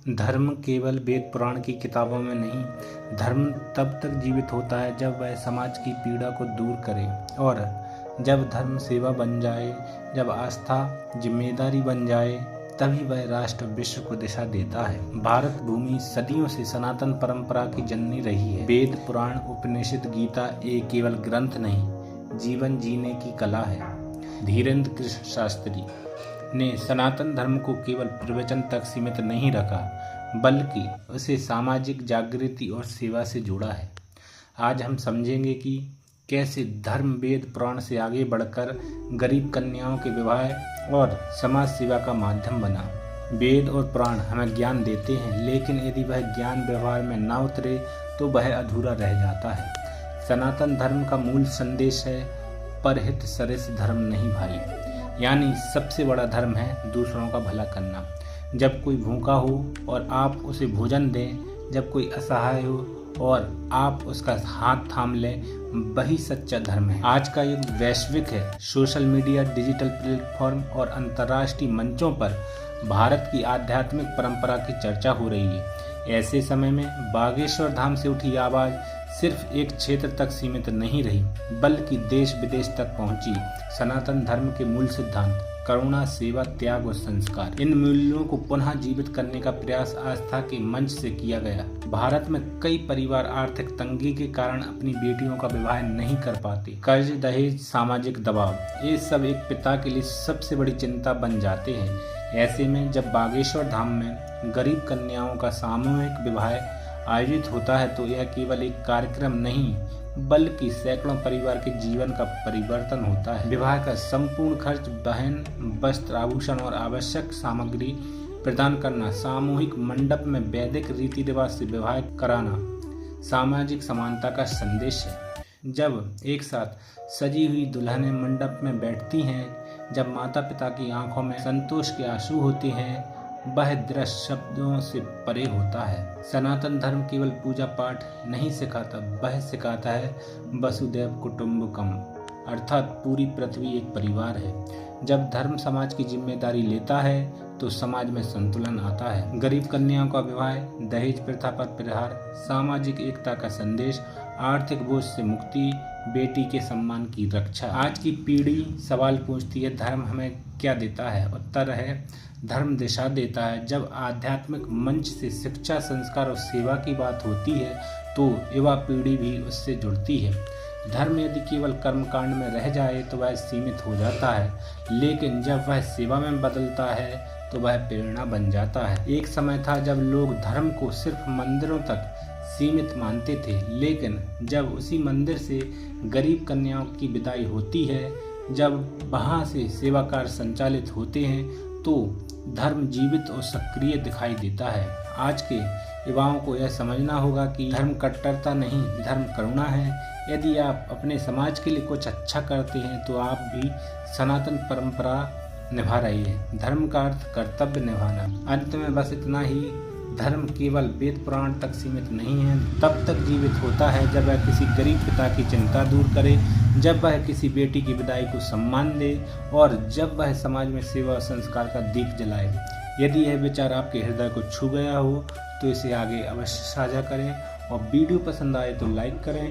धर्म केवल वेद पुराण की किताबों में नहीं, धर्म तब तक जीवित होता है जब वह समाज की पीड़ा को दूर करे और जब धर्म सेवा बन जाए, जब आस्था जिम्मेदारी बन जाए, तभी वह राष्ट्र विश्व को दिशा देता है। भारत भूमि सदियों से सनातन परंपरा की जननी रही है। वेद पुराण उपनिषद गीता एक केवल ग्रंथ नहीं, जीवन जीने की कला है। धीरेन्द्र कृष्ण शास्त्री ने सनातन धर्म को केवल प्रवचन तक सीमित नहीं रखा, बल्कि उसे सामाजिक जागृति और सेवा से जोड़ा है। आज हम समझेंगे कि कैसे धर्म वेद पुराण से आगे बढ़कर गरीब कन्याओं के विवाह और समाज सेवा का माध्यम बना। वेद और पुराण हमें ज्ञान देते हैं, लेकिन यदि वह ज्ञान व्यवहार में ना उतरे तो वह अधूरा रह जाता है। सनातन धर्म का मूल संदेश है, परहित सरिस धर्म नहीं भाई, यानी सबसे बड़ा धर्म है दूसरों का भला करना। जब कोई भूखा हो और आप उसे भोजन दें, जब कोई असहाय हो और आप उसका हाथ थाम लें, वही सच्चा धर्म है। आज का युग वैश्विक है। सोशल मीडिया, डिजिटल प्लेटफॉर्म और अंतर्राष्ट्रीय मंचों पर भारत की आध्यात्मिक परंपरा की चर्चा हो रही है। ऐसे समय में बागेश्वर धाम से उठी आवाज सिर्फ एक क्षेत्र तक सीमित नहीं रही, बल्कि देश विदेश तक पहुंची। सनातन धर्म के मूल सिद्धांत करुणा, सेवा, त्याग और संस्कार, इन मूल्यों को पुनः जीवित करने का प्रयास आस्था के मंच से किया गया। भारत में कई परिवार आर्थिक तंगी के कारण अपनी बेटियों का विवाह नहीं कर पाते। कर्ज, दहेज, सामाजिक दबाव, ये सब एक पिता के लिए सबसे बड़ी चिंता बन जाते हैं। ऐसे में जब बागेश्वर धाम में गरीब कन्याओं का सामूहिक विवाह आयोजित होता है तो यह केवल एक कार्यक्रम नहीं, बल्कि सैकड़ों परिवार के जीवन का परिवर्तन होता है। विवाह का संपूर्ण खर्च बहन, वस्त्र, आभूषण और आवश्यक सामग्री प्रदान करना, सामूहिक मंडप में वैदिक रीति रिवाज से विवाह कराना सामाजिक समानता का संदेश है। जब एक साथ सजी हुई दुल्हनें मंडप में बैठती हैं, जब माता पिता की आंखों में संतोष के आंसू होते हैं, वह दृश्य शब्दों से परे होता है। सनातन धर्म केवल पूजा पाठ नहीं सिखाता, वह सिखाता है वसुधैव कुटुंबकम, अर्थात पूरी पृथ्वी एक परिवार है। जब धर्म समाज की जिम्मेदारी लेता है तो समाज में संतुलन आता है। गरीब कन्याओं का विवाह, दहेज प्रथा पर प्रहार, सामाजिक एकता का संदेश, आर्थिक बोझ से मुक्ति, बेटी के सम्मान की रक्षा। आज की पीढ़ी सवाल पूछती है, धर्म हमें क्या देता है? उत्तर है, धर्म दिशा देता है। जब आध्यात्मिक मंच से शिक्षा, संस्कार और सेवा की बात होती है तो युवा पीढ़ी भी उससे जुड़ती है। धर्म यदि केवल कर्मकांड में रह जाए तो वह सीमित हो जाता है, लेकिन जब वह सेवा में बदलता है तो वह प्रेरणा बन जाता है। एक समय था जब लोग धर्म को सिर्फ मंदिरों तक सीमित मानते थे, लेकिन जब उसी मंदिर से गरीब कन्याओं की विदाई होती है, जब वहां से सेवा कार्य संचालित होते हैं, तो धर्म जीवित और सक्रिय दिखाई देता है। आज के युवाओं को यह समझना होगा कि धर्म कट्टरता नहीं, धर्म करुणा है। यदि आप अपने समाज के लिए कुछ अच्छा करते हैं तो आप भी सनातन परंपरा निभा रही है। धर्म का अर्थ कर्तव्य निभाना। अंत में बस इतना ही, धर्म केवल वेद पुराण तक सीमित नहीं है, तब तक जीवित होता है जब वह किसी गरीब पिता की चिंता दूर करे, जब वह किसी बेटी की विदाई को सम्मान दे और जब वह समाज में सेवा और संस्कार का दीप जलाए। यदि यह विचार आपके हृदय को छू गया हो तो इसे आगे अवश्य साझा करें और वीडियो पसंद आए तो लाइक करें।